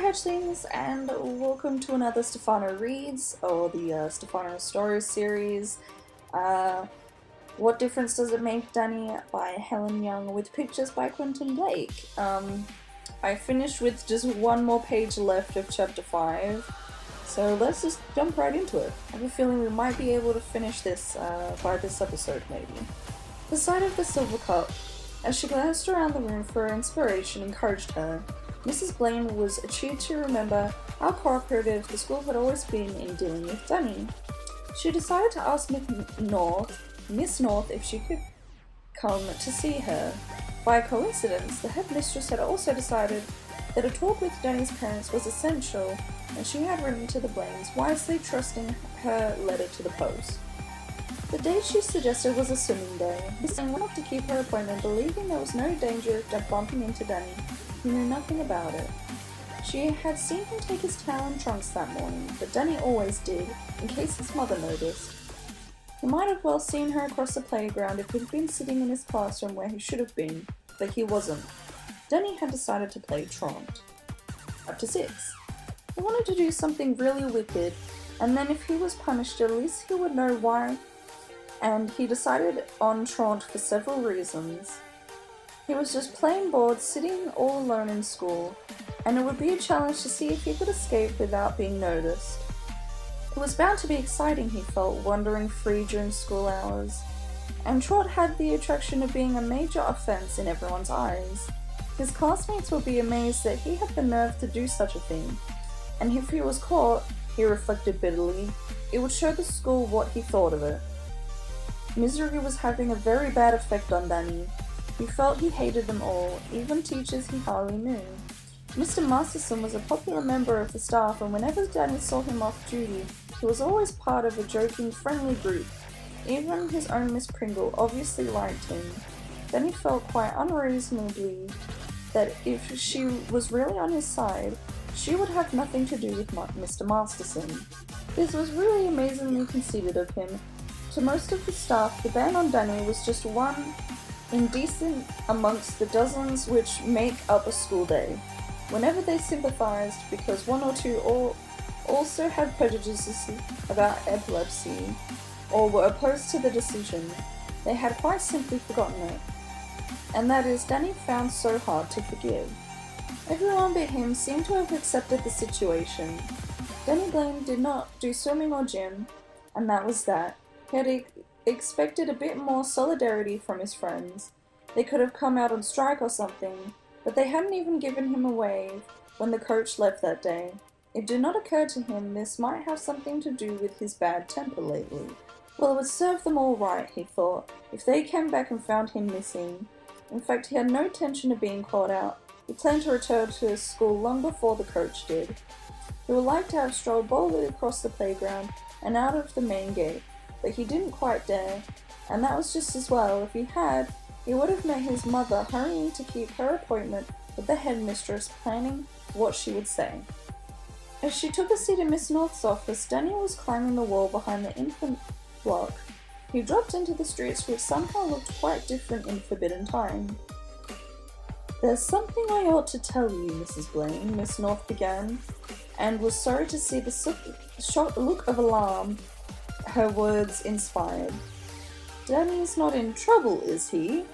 Hatchlings, and welcome to another Stephano Reads, or the Stephano Stories series. What Difference Does It Make, Danny by Helen Young, with pictures by Quentin Blake. I finished with just one more page left of chapter 5, so let's just jump right into it. I have a feeling we might be able to finish this by this episode, maybe. The sight of the silver cup, as she glanced around the room for inspiration, encouraged her. Mrs. Blaine was cheered to remember how cooperative the school had always been in dealing with Danny. She decided to ask Miss North if she could come to see her. By coincidence, the headmistress had also decided that a talk with Danny's parents was essential, and she had written to the Blaines, wisely trusting her letter to the post. The date she suggested was a swimming day. Miss Blaine went off to keep her appointment, believing there was no danger of bumping into Danny, who knew nothing about it. She had seen him take his towel and trunks that morning, but Danny always did, in case his mother noticed. He might have well seen her across the playground if he'd been sitting in his classroom where he should have been, but he wasn't. Danny had decided to play truant. Chapter 6. He wanted to do something really wicked, and then if he was punished, at least he would know why, and he decided on truant for several reasons. He was just plain bored, sitting all alone in school, and it would be a challenge to see if he could escape without being noticed. It was bound to be exciting, he felt, wandering free during school hours, and Trot had the attraction of being a major offense in everyone's eyes. His classmates would be amazed that he had the nerve to do such a thing, and if he was caught, he reflected bitterly, it would show the school what he thought of it. Misery was having a very bad effect on Danny. He felt he hated them all, even teachers he hardly knew. Mr. Masterson was a popular member of the staff, and whenever Danny saw him off duty, he was always part of a joking, friendly group. Even his own Miss Pringle obviously liked him. Danny felt quite unreasonably that if she was really on his side, she would have nothing to do with Mr. Masterson. This was really amazingly conceited of him. To most of the staff, the ban on Danny was just one indecent amongst the dozens which make up a school day. Whenever they sympathized, because one or two also had prejudices about epilepsy, or were opposed to the decision, they had quite simply forgotten it. And that is, Danny found so hard to forgive. Everyone but him seemed to have accepted the situation. Danny Blaine did not do swimming or gym, and that was that. He had expected a bit more solidarity from his friends. They could have come out on strike or something, but they hadn't even given him a wave when the coach left that day. It did not occur to him this might have something to do with his bad temper lately. Well, it would serve them all right, he thought, if they came back and found him missing. In fact, he had no intention of being caught out. He planned to return to his school long before the coach did. He would like to have strolled boldly across the playground and out of the main gate, but he didn't quite dare, and that was just as well. If he had, he would have met his mother hurrying to keep her appointment with the headmistress, planning what she would say. As she took a seat in Miss North's office, Danny was climbing the wall behind the infant block. He dropped into the streets, which somehow looked quite different in Forbidden Time. "There's something I ought to tell you, Mrs. Blaine," Miss North began, and was sorry to see the shocked look of alarm her words inspired. "Danny's not in trouble, is he?"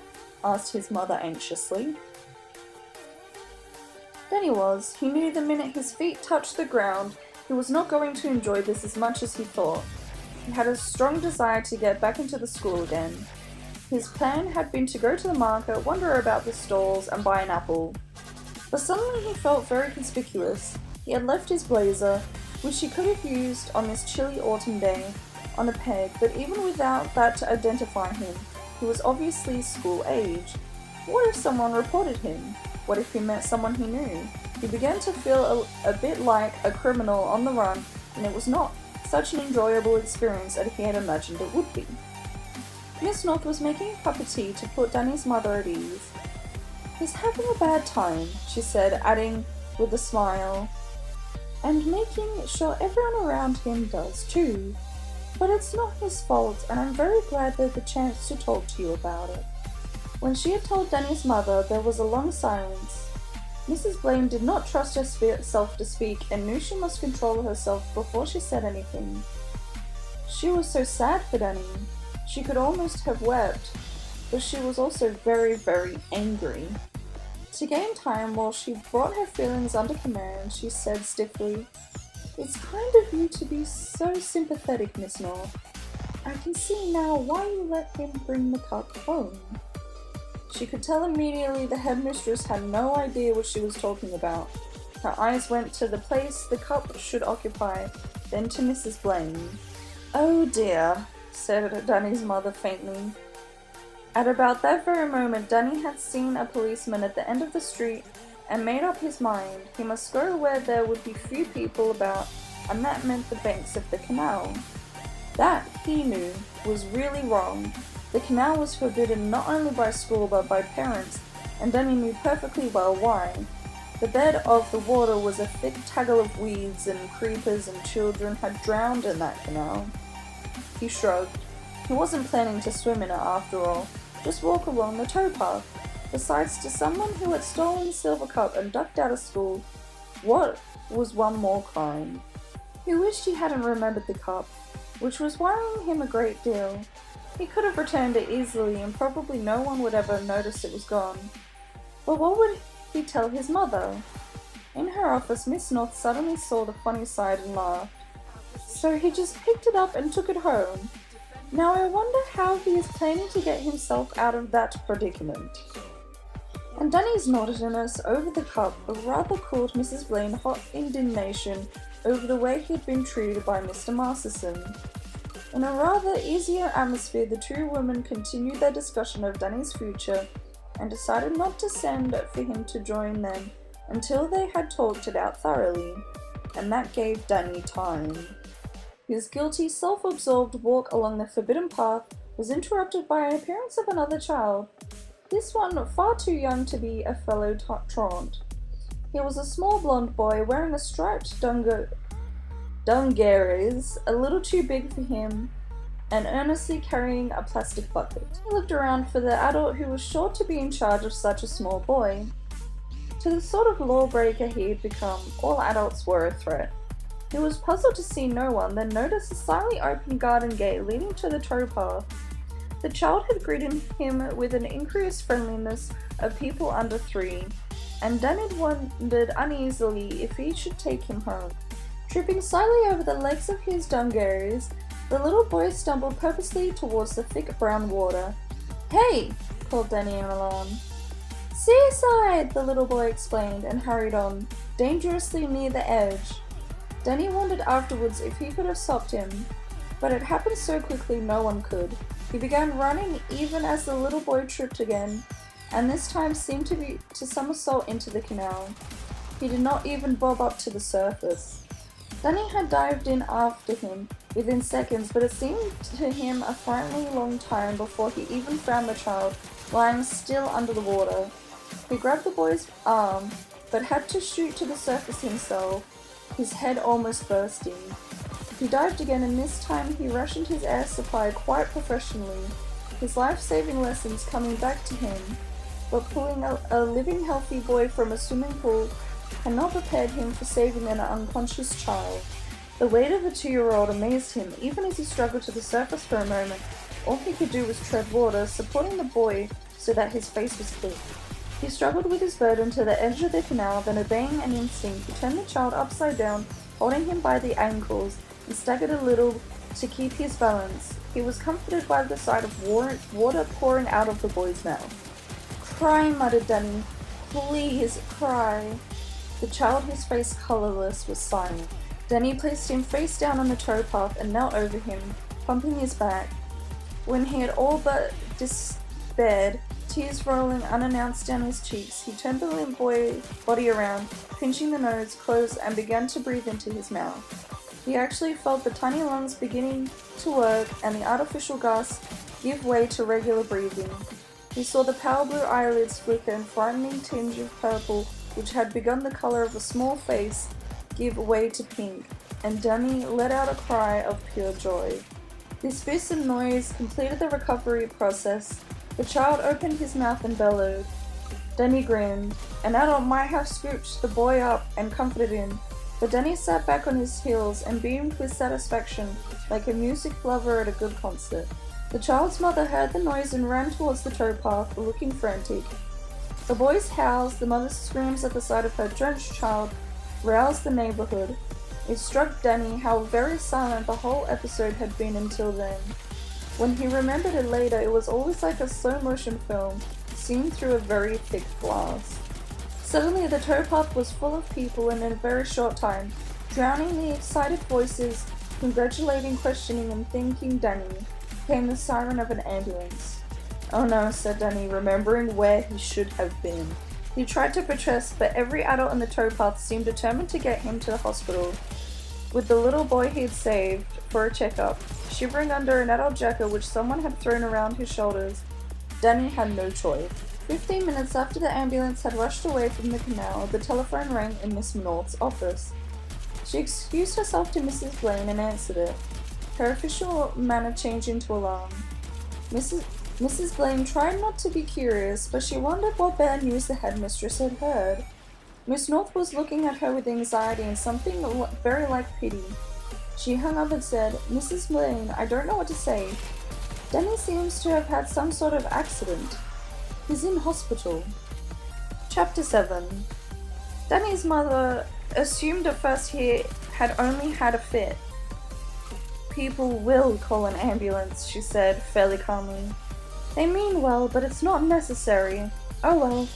asked his mother anxiously. Danny was. He knew the minute his feet touched the ground, he was not going to enjoy this as much as he thought. He had a strong desire to get back into the school again. His plan had been to go to the market, wander about the stalls, and buy an apple. But suddenly he felt very conspicuous. He had left his blazer, which he could have used on this chilly autumn day, on a peg, but even without that to identify him, he was obviously school age. What if someone reported him? What if he met someone he knew? He began to feel a bit like a criminal on the run, and it was not such an enjoyable experience as he had imagined it would be. Miss North was making a cup of tea to put Danny's mother at ease. "He's having a bad time," she said, adding with a smile, "and making sure everyone around him does too. But it's not his fault, and I'm very glad there's the chance to talk to you about it." When she had told Danny's mother, there was a long silence. Mrs. Blaine did not trust herself to speak and knew she must control herself before she said anything. She was so sad for Danny. She could almost have wept, but she was also very, very angry. To gain time while she brought her feelings under command, she said stiffly, "It's kind of you to be so sympathetic, Miss North. I can see now why you let him bring the cup home." She could tell immediately the headmistress had no idea what she was talking about. Her eyes went to the place the cup should occupy, then to Mrs. Blaine. "Oh dear," said Danny's mother faintly. At about that very moment, Danny had seen a policeman at the end of the street and made up his mind. He must go where there would be few people about, and that meant the banks of the canal. That, he knew, was really wrong. The canal was forbidden not only by school but by parents, and Danny knew perfectly well why. The bed of the water was a thick tangle of weeds and creepers, and children had drowned in that canal. He shrugged. He wasn't planning to swim in it after all, just walk along the towpath. Besides, to someone who had stolen the silver cup and ducked out of school, what was one more crime? He wished he hadn't remembered the cup, which was worrying him a great deal. He could have returned it easily and probably no one would ever notice it was gone. But what would he tell his mother? In her office, Miss North suddenly saw the funny side and laughed. So he just picked it up and took it home. Now I wonder how he is planning to get himself out of that predicament. And Danny's naughtiness over the cup rather cooled Mrs. Blaine's hot indignation over the way he had been treated by Mr. Masterson. In a rather easier atmosphere, the two women continued their discussion of Danny's future and decided not to send for him to join them until they had talked it out thoroughly, and that gave Danny time. His guilty, self-absorbed walk along the forbidden path was interrupted by the appearance of another child, this one far too young to be a fellow truant. He was a small blonde boy wearing a striped dungarees, a little too big for him, and earnestly carrying a plastic bucket. He looked around for the adult who was sure to be in charge of such a small boy. To the sort of lawbreaker he had become, all adults were a threat. He was puzzled to see no one, then noticed a slightly open garden gate leading to the towpath. The child had greeted him with an increased friendliness of people under 3, and Danny wondered uneasily if he should take him home. Tripping slightly over the legs of his dungarees, the little boy stumbled purposely towards the thick brown water. "Hey!" called Danny in alarm. "Seaside!" the little boy explained and hurried on, dangerously near the edge. Danny wondered afterwards if he could have stopped him, but it happened so quickly no one could. He began running even as the little boy tripped again, and this time seemed to somersault into the canal. He did not even bob up to the surface. Danny had dived in after him within seconds, but it seemed to him a frighteningly long time before he even found the child lying still under the water. He grabbed the boy's arm, but had to shoot to the surface himself, his head almost bursting. He dived again, and this time he rationed his air supply quite professionally, his life-saving lessons coming back to him, but pulling a living healthy boy from a swimming pool had not prepared him for saving an unconscious child. The weight of the 2-year-old amazed him. Even as he struggled to the surface for a moment, all he could do was tread water, supporting the boy so that his face was clear. He struggled with his burden to the edge of the canal, then obeying an instinct, he turned the child upside down, holding him by the ankles, and staggered a little to keep his balance. He was comforted by the sight of water pouring out of the boy's mouth. "Cry," muttered Danny. "Please, cry." The child, his face colourless, was silent. Danny placed him face down on the towpath and knelt over him, pumping his back. When he had all but despaired, tears rolling unannounced down his cheeks, he turned the limp boy's body around, pinching the nose close, and began to breathe into his mouth. He actually felt the tiny lungs beginning to work and the artificial gas give way to regular breathing. He saw the pale blue eyelids flicker and frightening tinge of purple, which had begun the colour of a small face, give way to pink, and Danny let out a cry of pure joy. This fearsome noise completed the recovery process. The child opened his mouth and bellowed. Danny grinned. An adult might have scooped the boy up and comforted him, but Danny sat back on his heels and beamed with satisfaction like a music lover at a good concert. The child's mother heard the noise and ran towards the towpath, looking frantic. The boy's howls, the mother's screams at the sight of her drenched child, roused the neighborhood. It struck Danny how very silent the whole episode had been until then. When he remembered it later, it was always like a slow-motion film, seen through a very thick glass. Suddenly the towpath was full of people, and in a very short time, drowning the excited voices, congratulating, questioning, and thanking Danny, came the siren of an ambulance. "Oh no," said Danny, remembering where he should have been. He tried to protest, but every adult in the towpath seemed determined to get him to the hospital, with the little boy he'd saved, for a checkup. Shivering under an adult jacket which someone had thrown around his shoulders, Danny had no choice. 15 minutes after the ambulance had rushed away from the canal, the telephone rang in Miss North's office. She excused herself to Mrs. Blaine and answered it. Her official manner changed into alarm. Mrs. Blaine tried not to be curious, but she wondered what bad news the headmistress had heard. Miss North was looking at her with anxiety and something very like pity. She hung up and said, "Mrs. Blaine, I don't know what to say. Danny seems to have had some sort of accident. He's in hospital." Chapter 7. Danny's mother assumed at first he had only had a fit. "People will call an ambulance," she said, fairly calmly. "They mean well, but it's not necessary. Oh well,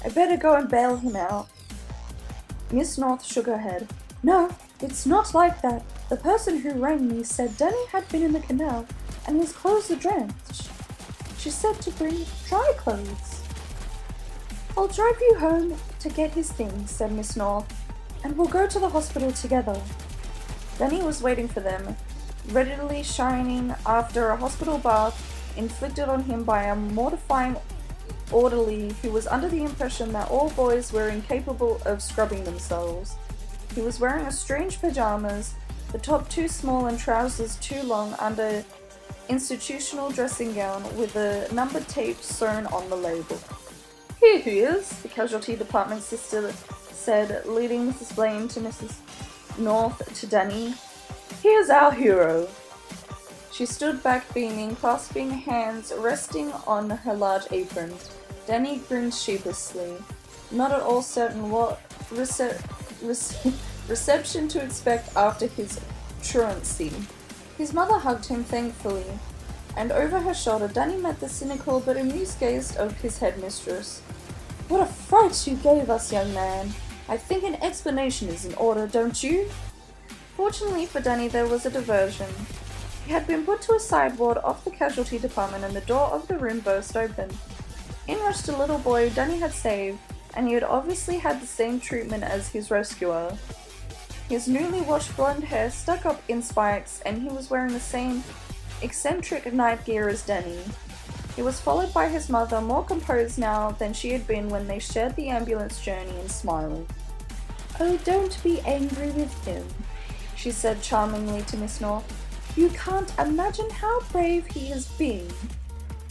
I better go and bail him out." Miss North shook her head. "No, it's not like that. The person who rang me said Danny had been in the canal and his clothes are drenched. She said to bring dry clothes." "I'll drive you home to get his things," said Miss North, "and we'll go to the hospital together." Danny was waiting for them, readily shining after a hospital bath inflicted on him by a mortifying orderly who was under the impression that all boys were incapable of scrubbing themselves. He was wearing a strange pajamas, the top too small and trousers too long under institutional dressing gown with a numbered tape sewn on the label. "Here he is," the casualty department sister said, leading Mrs. Blaine to Mrs. North to Danny. "Here's our hero." She stood back beaming, clasping hands resting on her large apron. Danny grinned sheepishly, not at all certain what reception to expect after his truancy. His mother hugged him thankfully, and over her shoulder Danny met the cynical but amused gaze of his headmistress. "What a fright you gave us, young man! I think an explanation is in order, don't you?" Fortunately for Danny, there was a diversion. He had been put to a side ward off the casualty department, and the door of the room burst open. In rushed a little boy Danny had saved, and he had obviously had the same treatment as his rescuer. His newly washed blonde hair stuck up in spikes, and he was wearing the same eccentric night gear as Danny. He was followed by his mother, more composed now than she had been when they shared the ambulance journey, and smiling. "Oh, don't be angry with him," she said charmingly to Miss North. "You can't imagine how brave he has been."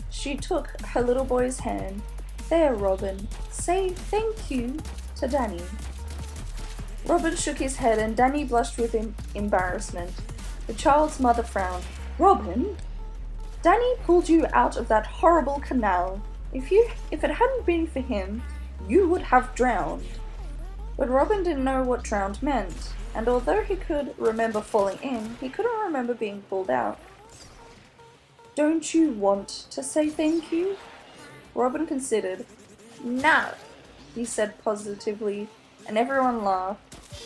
She took her little boy's hand. "There, Robin, say thank you to Danny." Robin shook his head and Danny blushed with embarrassment. The child's mother frowned. "Robin, Danny pulled you out of that horrible canal. If it hadn't been for him, you would have drowned." But Robin didn't know what drowned meant, and although he could remember falling in, he couldn't remember being pulled out. "Don't you want to say thank you?" Robin considered. "No," he said positively, and everyone laughed.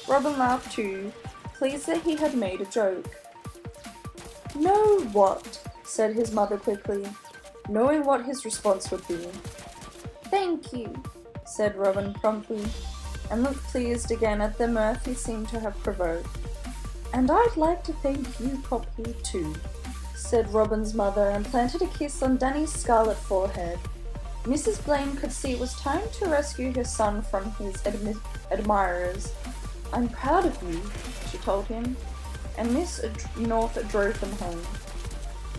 Robin laughed too, pleased that he had made a joke. "No what?" said his mother quickly, knowing what his response would be. "Thank you," said Robin promptly, and looked pleased again at the mirth he seemed to have provoked. "And I'd like to thank you, Poppy, too," said Robin's mother, and planted a kiss on Danny's scarlet forehead. Mrs. Blaine could see it was time to rescue her son from his admirers. "I'm proud of you," she told him, and Miss North drove them home.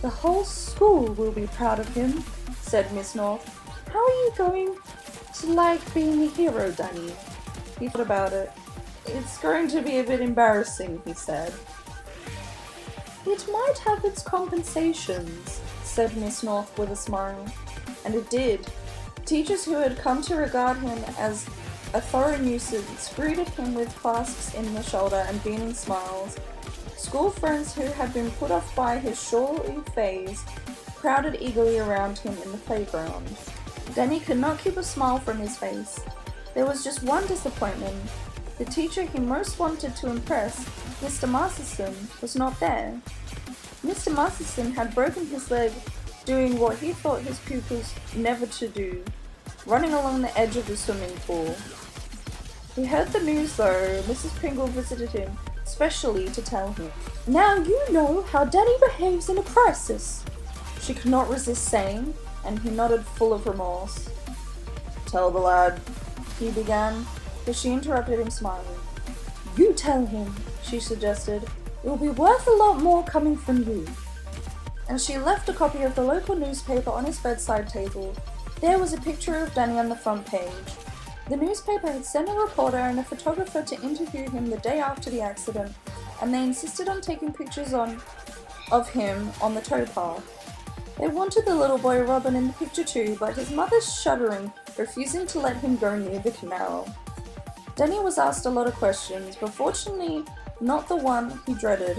"The whole school will be proud of him," said Miss North. "How are you going like being a hero, Danny? He thought about it. It's going to be a bit embarrassing, he said. It might have its compensations, said Miss North with a smile. And it did. Teachers who had come to regard him as a thorough nuisance greeted him with clasps in the shoulder and beaming smiles. School friends who had been put off by his showy phase crowded eagerly around him in the playground. Danny could not keep a smile from his face. There was just one disappointment. The teacher he most wanted to impress, Mr. Masterson, was not there. Mr. Masterson had broken his leg doing what he thought his pupils never to do, running along the edge of the swimming pool. He heard the news though. Mrs. Pringle visited him, specially to tell him. Now you know how Danny behaves in a crisis, she could not resist saying, and he nodded full of remorse. Tell the lad, he began, but she interrupted him smiling. You tell him, she suggested. It will be worth a lot more coming from you. And she left a copy of the local newspaper on his bedside table. There was a picture of Danny on the front page. The newspaper had sent a reporter and a photographer to interview him the day after the accident, and they insisted on taking pictures of him on the towpath. They wanted the little boy Robin in the picture too, but his mother shuddering, refusing to let him go near the canal. Danny was asked a lot of questions, but fortunately not the one he dreaded.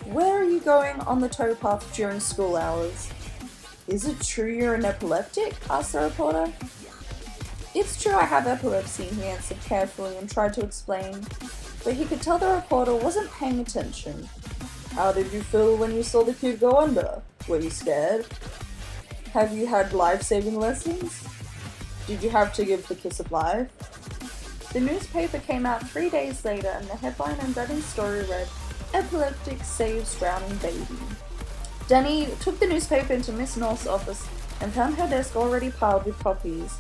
Where are you going on the towpath during school hours? Is it true you're an epileptic? Asked the reporter. It's true I have epilepsy, he answered carefully and tried to explain, but he could tell the reporter wasn't paying attention. How did you feel when you saw the kid go under? Were you scared? Have you had life-saving lessons? Did you have to give the kiss of life? The newspaper came out 3 days later and the headline on Danny's story read, Epileptic Saves Drowning Baby. Danny took the newspaper into Miss North's office and found her desk already piled with copies.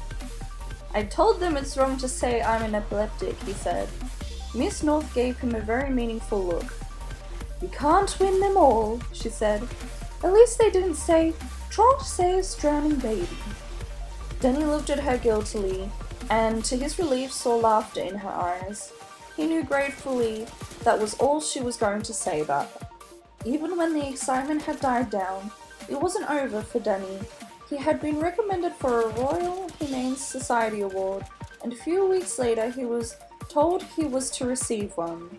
I told them it's wrong to say I'm an epileptic, he said. Miss North gave him a very meaningful look. You can't win them all, she said. At least they didn't say, Trot saves drowning baby. Danny looked at her guiltily, and to his relief saw laughter in her eyes. He knew gratefully that was all she was going to say about her. Even when the excitement had died down, it wasn't over for Danny. He had been recommended for a Royal Humane Society award, and a few weeks later he was told he was to receive one.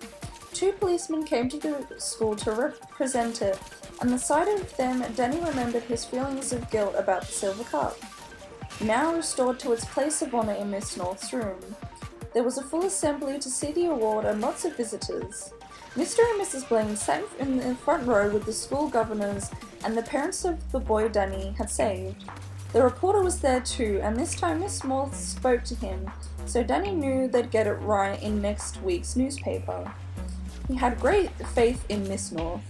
2 policemen came to the school to represent it, and the sight of them, Danny remembered his feelings of guilt about the silver cup. Now restored to its place of honour in Miss North's room. There was a full assembly to see the award and lots of visitors. Mr. and Mrs. Blaine sat in the front row with the school governors and the parents of the boy Danny had saved. The reporter was there too, and this time Miss North spoke to him, so Danny knew they'd get it right in next week's newspaper. He had great faith in Miss North.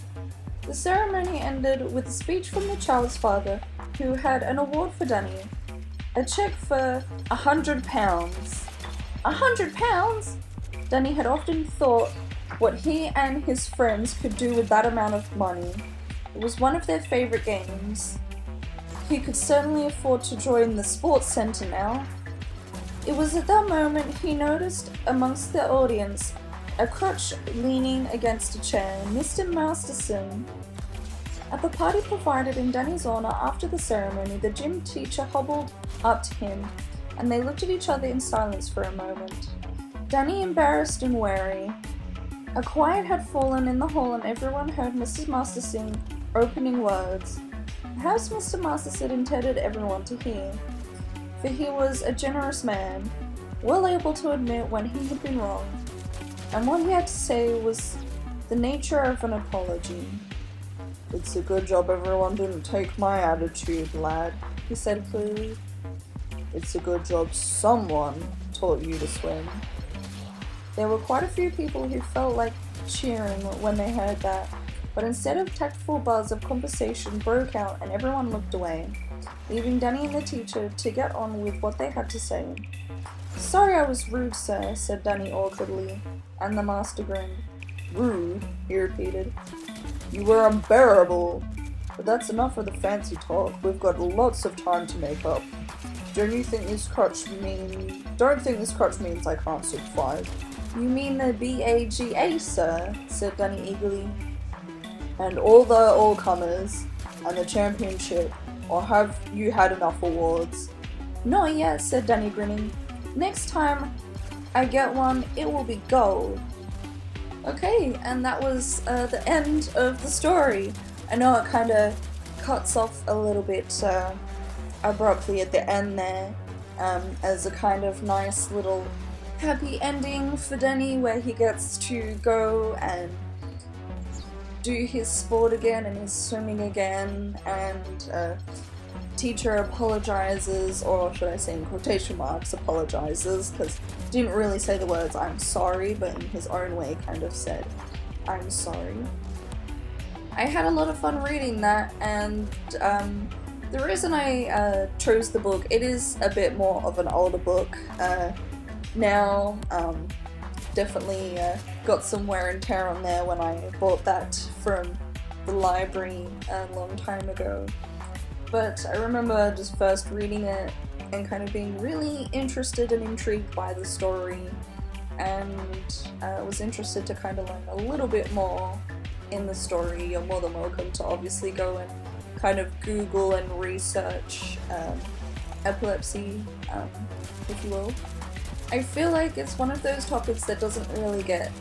The ceremony ended with a speech from the child's father, who had an award for Danny. A cheque for £100. £100? Danny had often thought what he and his friends could do with that amount of money. It was one of their favourite games. He could certainly afford to join the sports centre now. It was at that moment he noticed amongst the audience a crutch leaning against a chair, Mr. Masterson. At the party provided in Danny's honour after the ceremony, the gym teacher hobbled up to him, and they looked at each other in silence for a moment. Danny embarrassed and wary. A quiet had fallen in the hall and everyone heard Mrs. Masterson opening words. Perhaps Mr. Masterson intended everyone to hear, for he was a generous man, well able to admit when he had been wrong, and what he had to say was the nature of an apology. It's a good job everyone didn't take my attitude, lad, he said clearly. It's a good job someone taught you to swim. There were quite a few people who felt like cheering when they heard that, but instead of tactful buzz of conversation broke out and everyone looked away, leaving Danny and the teacher to get on with what they had to say. Sorry I was rude, sir, said Danny awkwardly, and the master grinned. Rude, he repeated. You were unbearable. But that's enough of the fancy talk. We've got lots of time to make up. Don't think this crotch means I can't supervise. You mean the BAGA, sir, said Danny eagerly. And all the all-comers, and the championship, or have you had enough awards? Not yet, said Danny grinning. Next time I get one, it will be gold. Okay, and that was the end of the story. I know it kind of cuts off a little bit abruptly at the end there, as a kind of nice little happy ending for Denny, where he gets to go and do his sport again and his swimming again, and teacher apologizes, or should I say in quotation marks apologizes, because didn't really say the words I'm sorry, but in his own way kind of said I'm sorry. I had a lot of fun reading that, and the reason I chose the book, it is a bit more of an older book now. Definitely got some wear and tear on there when I bought that from the library a long time ago. But I remember just first reading it and kind of being really interested and intrigued by the story, and was interested to kind of learn a little bit more in the story. You're more than welcome to obviously go and kind of Google and research epilepsy, if you will. I feel like it's one of those topics that doesn't really get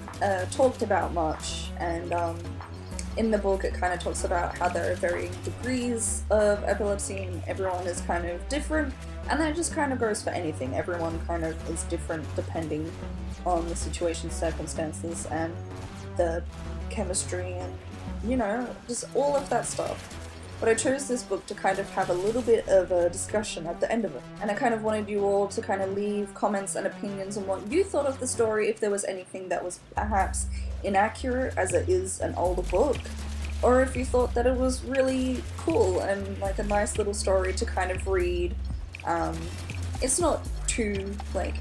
talked about much, and in the book it kind of talks about how there are varying degrees of epilepsy and everyone is kind of different, and that just kind of goes for anything. Everyone kind of is different depending on the situation, circumstances, and the chemistry, and you know, just all of that stuff. But I chose this book to kind of have a little bit of a discussion at the end of it. And I kind of wanted you all to kind of leave comments and opinions on what you thought of the story, if there was anything that was perhaps inaccurate, as it is an older book, or if you thought that it was really cool and like a nice little story to kind of read. It's not too, like,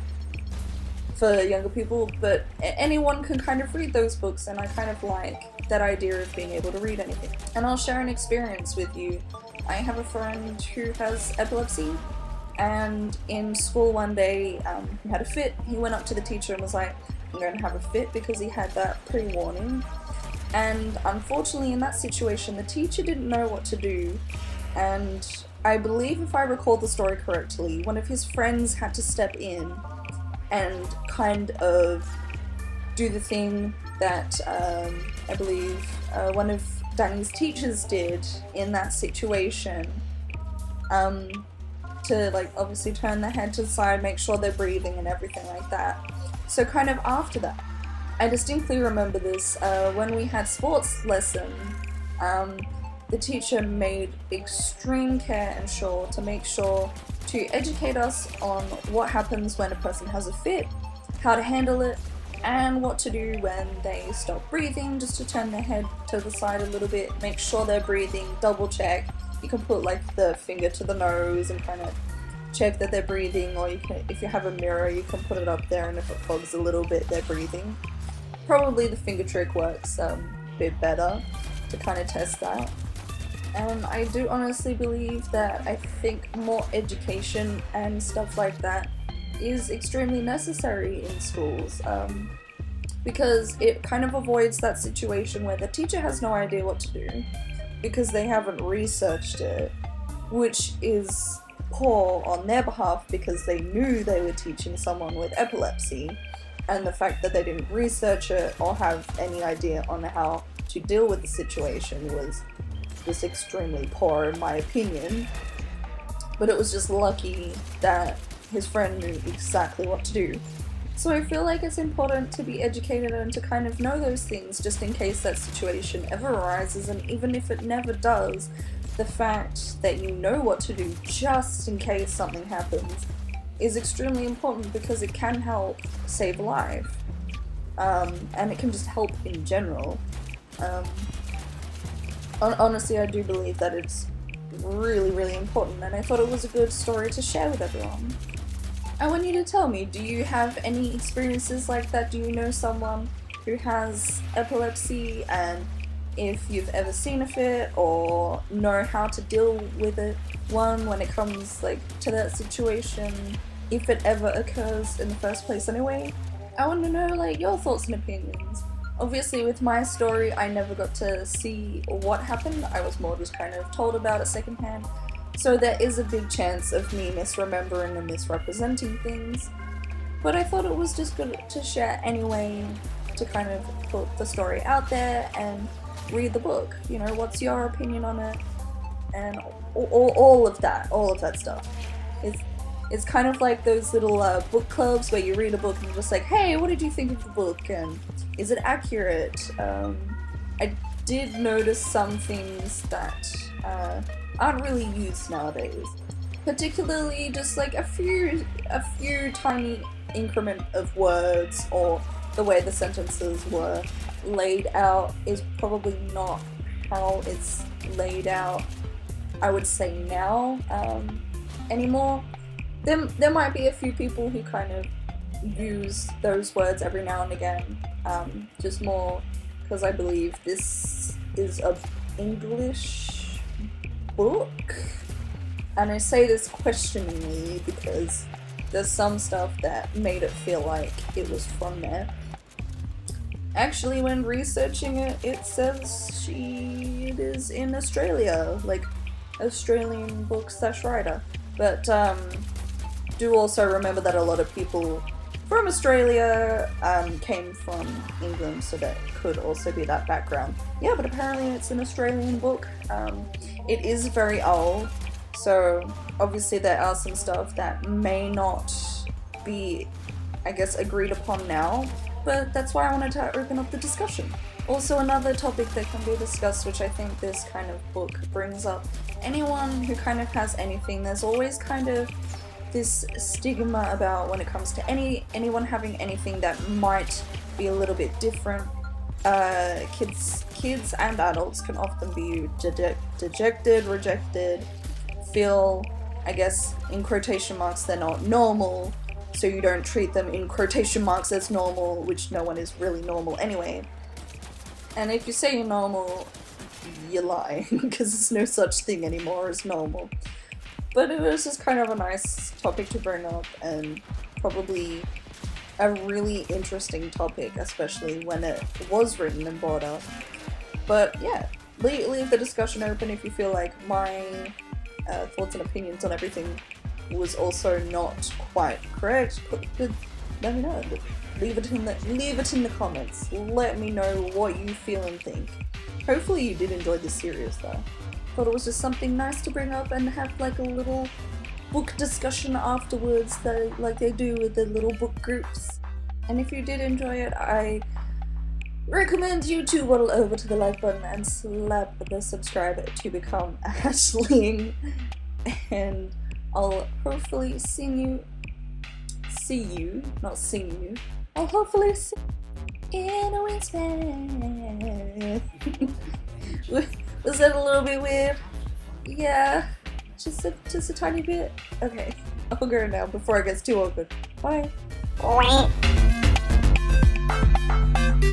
for younger people, but anyone can kind of read those books, and I kind of like that idea of being able to read anything. And I'll share an experience with you. I have a friend who has epilepsy, and in school one day he had a fit. He went up to the teacher and was like, I'm going to have a fit, because he had that pre-warning. And unfortunately in that situation the teacher didn't know what to do, and I believe, if I recall the story correctly, one of his friends had to step in and kind of do the thing that I believe one of Danny's teachers did in that situation, to like obviously turn their head to the side, make sure they're breathing and everything like that. So kind of after that, I distinctly remember this, when we had sports lesson, the teacher made extreme care and sure to make sure to educate us on what happens when a person has a fit, how to handle it, and what to do when they stop breathing, just to turn their head to the side a little bit, make sure they're breathing, double check. You can put like the finger to the nose and kind of check that they're breathing, or you can, if you have a mirror, you can put it up there, and if it fogs a little bit, they're breathing. Probably the finger trick works a bit better to kind of test that. And I do honestly believe that I think more education and stuff like that is extremely necessary in schools, because it kind of avoids that situation where the teacher has no idea what to do because they haven't researched it, which is poor on their behalf because they knew they were teaching someone with epilepsy, and the fact that they didn't research it or have any idea on how to deal with the situation was just extremely poor in my opinion. But it was just lucky that his friend knew exactly what to do. So I feel like it's important to be educated and to kind of know those things just in case that situation ever arises, and even if it never does, the fact that you know what to do just in case something happens is extremely important, because it can help save a life, and it can just help in general. Honestly, I do believe that it's really, really important, and I thought it was a good story to share with everyone. I want you to tell me, do you have any experiences like that? Do you know someone who has epilepsy, and if you've ever seen a fit or know how to deal with it, one, when it comes like to that situation, if it ever occurs in the first place anyway. I want to know like your thoughts and opinions. Obviously with my story I never got to see what happened, I was more just kind of told about it secondhand, so there is a big chance of me misremembering and misrepresenting things, but I thought it was just good to share anyway, to kind of put the story out there and read the book. You know, what's your opinion on it, and all of that stuff. It's kind of like those little book clubs where you read a book and you're just like, hey, what did you think of the book, and is it accurate? I did notice some things that aren't really used nowadays, particularly just like a few tiny increment of words, or the way the sentences were laid out is probably not how it's laid out, I would say, now anymore. There might be a few people who kind of use those words every now and again, just more because I believe this is an English book, and I say this questioningly because there's some stuff that made it feel like it was from there. Actually, when researching it, it says it is in Australia, like Australian book / writer, but do also remember that a lot of people from Australia came from England, so that could also be that background. Yeah, but apparently it's an Australian book. It is very old, so obviously there are some stuff that may not be, I guess, agreed upon now, but that's why I wanted to open up the discussion. Also, another topic that can be discussed, which I think this kind of book brings up, anyone who kind of has anything, there's always kind of this stigma about when it comes to anyone having anything that might be a little bit different. Kids and adults can often be dejected, rejected, feel, I guess, in quotation marks, they're not normal, so you don't treat them in quotation marks as normal, which no one is really normal anyway. And if you say you're normal, you're lying, because there's no such thing anymore as normal. But it was just kind of a nice topic to bring up, and probably a really interesting topic, especially when it was written and brought up. But yeah, leave the discussion open if you feel like my thoughts and opinions on everything was also not quite correct. Let me know. Leave it in the comments. Let me know what you feel and think. Hopefully you did enjoy this series though. Thought it was just something nice to bring up and have like a little book discussion afterwards, that like they do with the little book groups. And if you did enjoy it, I recommend you to waddle over to the like button and slap the subscribe to become Ashling. And I'll hopefully see you, not sing you. I'll hopefully see you in a wingspan. Was that a little bit weird? Yeah, just a tiny bit. Okay, I'll go now before it gets too awkward. Bye.